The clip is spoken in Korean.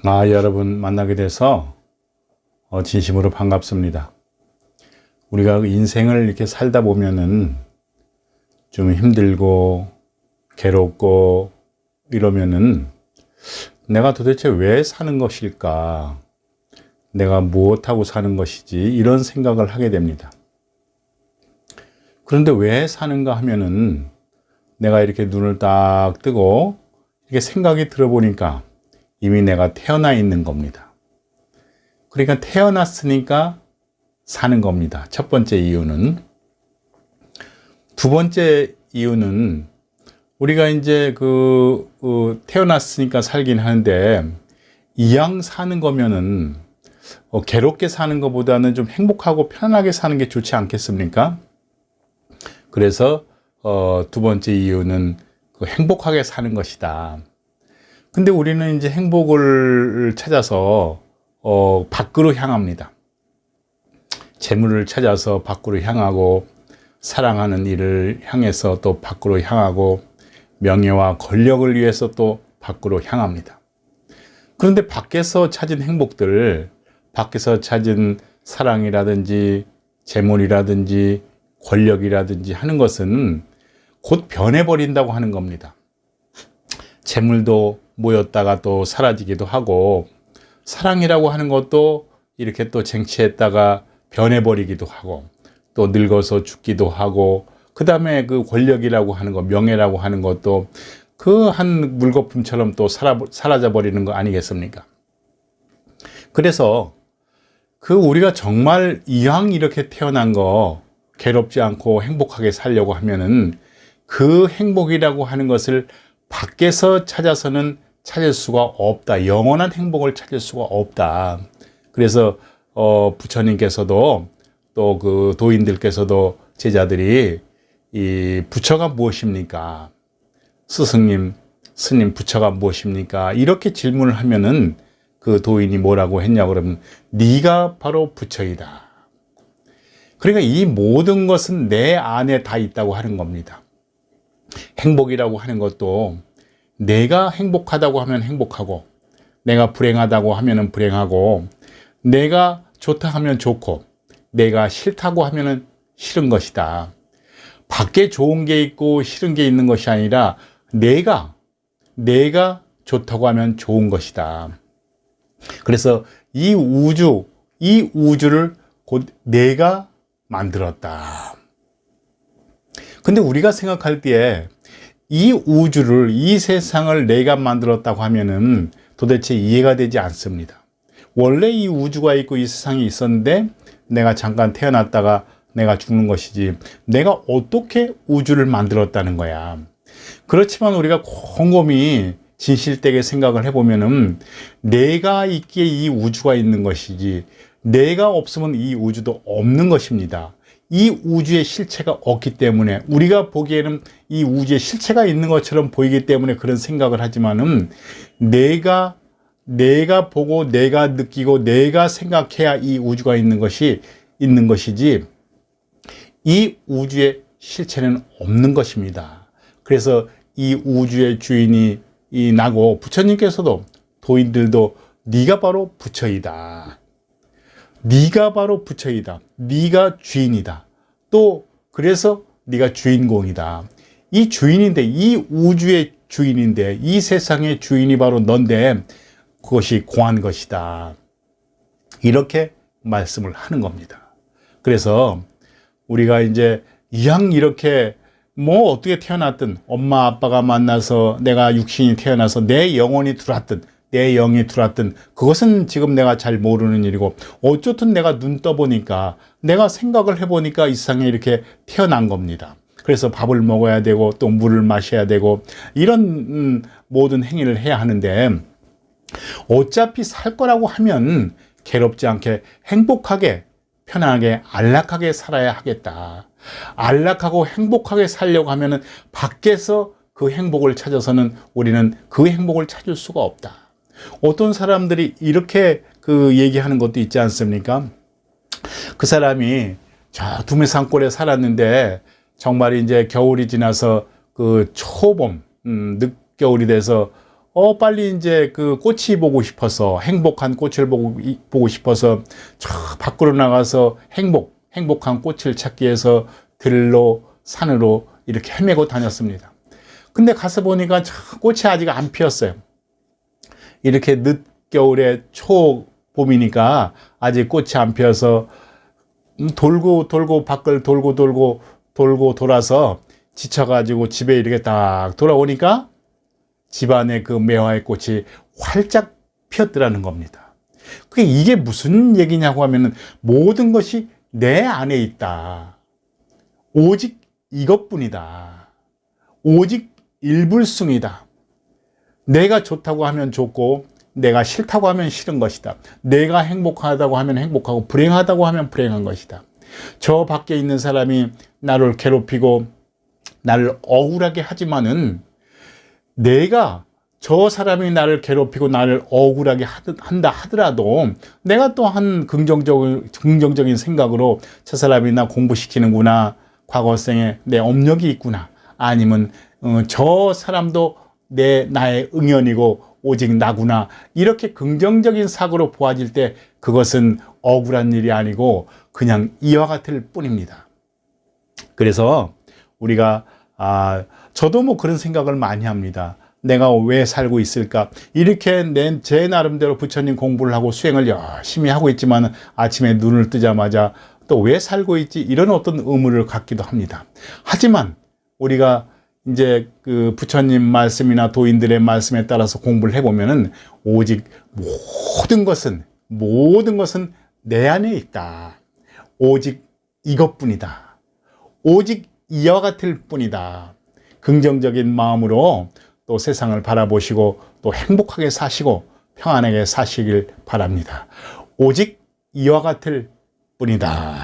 여러분 만나게 돼서 진심으로 반갑습니다. 우리가 인생을 이렇게 살다 보면은 좀 힘들고 괴롭고 이러면은 내가 도대체 왜 사는 것일까? 내가 무엇하고 사는 것이지? 이런 생각을 하게 됩니다. 그런데 왜 사는가 하면은 내가 이렇게 눈을 딱 뜨고 이렇게 생각이 들어보니까 이미 내가 태어나 있는 겁니다. 그러니까 태어났으니까 사는 겁니다. 첫 번째 이유는. 두 번째 이유는 우리가 이제 태어났으니까 살긴 하는데 이왕 사는 거면은 괴롭게 사는 것보다는 좀 행복하고 편안하게 사는 게 좋지 않겠습니까? 그래서 두 번째 이유는 행복하게 사는 것이다. 근데 우리는 이제 행복을 찾아서 밖으로 향합니다. 재물을 찾아서 밖으로 향하고, 사랑하는 일을 향해서 또 밖으로 향하고, 명예와 권력을 위해서 또 밖으로 향합니다. 그런데 밖에서 찾은 행복들, 밖에서 찾은 사랑이라든지 재물이라든지 권력이라든지 하는 것은 곧 변해버린다고 하는 겁니다. 재물도 모였다가 또 사라지기도 하고, 사랑이라고 하는 것도 이렇게 또 쟁취했다가 변해버리기도 하고, 또 늙어서 죽기도 하고, 그 다음에 그 권력이라고 하는 것, 명예라고 하는 것도 그 한 물거품처럼 또 사라져 버리는 거 아니겠습니까? 그래서 우리가 정말 이왕 이렇게 태어난 거 괴롭지 않고 행복하게 살려고 하면은 그 행복이라고 하는 것을 밖에서 찾아서는 찾을 수가 없다. 영원한 행복을 찾을 수가 없다. 그래서 부처님께서도 또 그 도인들께서도 제자들이 이 부처가 무엇입니까? 스승님, 스님 부처가 무엇입니까? 이렇게 질문을 하면은 그 도인이 뭐라고 했냐고 그러면 네가 바로 부처이다. 그러니까 이 모든 것은 내 안에 다 있다고 하는 겁니다. 행복이라고 하는 것도 내가 행복하다고 하면 행복하고, 내가 불행하다고 하면 불행하고, 내가 좋다 하면 좋고, 내가 싫다고 하면 싫은 것이다. 밖에 좋은 게 있고 싫은 게 있는 것이 아니라 내가 좋다고 하면 좋은 것이다. 그래서 이 우주를 곧 내가 만들었다. 근데 우리가 생각할 때에 이 우주를, 이 세상을 내가 만들었다고 하면은 도대체 이해가 되지 않습니다. 원래 이 우주가 있고 이 세상이 있었는데 내가 잠깐 태어났다가 내가 죽는 것이지 내가 어떻게 우주를 만들었다는 거야. 그렇지만 우리가 곰곰이 진실되게 생각을 해보면은 내가 있기에 이 우주가 있는 것이지 내가 없으면 이 우주도 없는 것입니다. 이 우주의 실체가 없기 때문에 우리가 보기에는 이 우주의 실체가 있는 것처럼 보이기 때문에 그런 생각을 하지만은 내가 보고 내가 느끼고 내가 생각해야 이 우주가 있는 것이지 이 우주의 실체는 없는 것입니다. 그래서 이 우주의 주인이 나고 부처님께서도 도인들도 네가 바로 부처이다. 네가 바로 부처이다. 네가 주인이다. 또 그래서 네가 주인공이다. 이 주인인데, 이 우주의 주인인데, 이 세상의 주인이 바로 넌데 그것이 공한 것이다. 이렇게 말씀을 하는 겁니다. 그래서 우리가 이제 이왕 이렇게 뭐 어떻게 태어났든 엄마 아빠가 만나서 내가 육신이 태어나서 내 영혼이 들어왔든 내 영이 들어왔든 그것은 지금 내가 잘 모르는 일이고, 어쨌든 내가 눈 떠보니까 내가 생각을 해보니까 이 세상에 이렇게 태어난 겁니다. 그래서 밥을 먹어야 되고 또 물을 마셔야 되고 이런 모든 행위를 해야 하는데 어차피 살 거라고 하면 괴롭지 않게 행복하게 편안하게 안락하게 살아야 하겠다. 안락하고 행복하게 살려고 하면은 밖에서 그 행복을 찾아서는 우리는 그 행복을 찾을 수가 없다. 어떤 사람들이 이렇게 얘기하는 것도 있지 않습니까? 그 사람이 저 두메산골에 살았는데 정말 이제 겨울이 지나서 그 초봄, 늦겨울이 돼서 빨리 이제 그 꽃이 보고 싶어서, 행복한 꽃을 보고 싶어서 저 밖으로 나가서 행복한 꽃을 찾기 위해서 들로 산으로 이렇게 헤매고 다녔습니다. 근데 가서 보니까 저 꽃이 아직 안 피었어요. 이렇게 늦겨울에 초봄이니까 아직 꽃이 안 피어서 밖을 돌고 돌아서 지쳐가지고 집에 이렇게 딱 돌아오니까 집안에 그 매화의 꽃이 활짝 피었더라는 겁니다. 이게 무슨 얘기냐고 하면은 모든 것이 내 안에 있다. 오직 이것뿐이다. 오직 일불승이다. 내가 좋다고 하면 좋고 내가 싫다고 하면 싫은 것이다. 내가 행복하다고 하면 행복하고 불행하다고 하면 불행한 것이다. 저 밖에 있는 사람이 나를 괴롭히고 나를 억울하게 하지만은 내가 저 사람이 나를 괴롭히고 나를 억울하게 한다 하더라도 내가 또한 긍정적인 생각으로 저 사람이 나 공부시키는구나. 과거생에 내 업력이 있구나. 아니면 저 사람도 나의 응연이고 오직 나구나. 이렇게 긍정적인 사고로 보아질 때 그것은 억울한 일이 아니고 그냥 이와 같을 뿐입니다. 그래서 우리가 저도 뭐 그런 생각을 많이 합니다. 내가 왜 살고 있을까? 이렇게 제 나름대로 부처님 공부를 하고 수행을 열심히 하고 있지만 아침에 눈을 뜨자마자 또 왜 살고 있지? 이런 어떤 의문을 갖기도 합니다. 하지만 우리가 이제 그 부처님 말씀이나 도인들의 말씀에 따라서 공부를 해보면은 오직 모든 것은 내 안에 있다. 오직 이것뿐이다. 오직 이와 같을 뿐이다. 긍정적인 마음으로 또 세상을 바라보시고 또 행복하게 사시고 평안하게 사시길 바랍니다. 오직 이와 같을 뿐이다.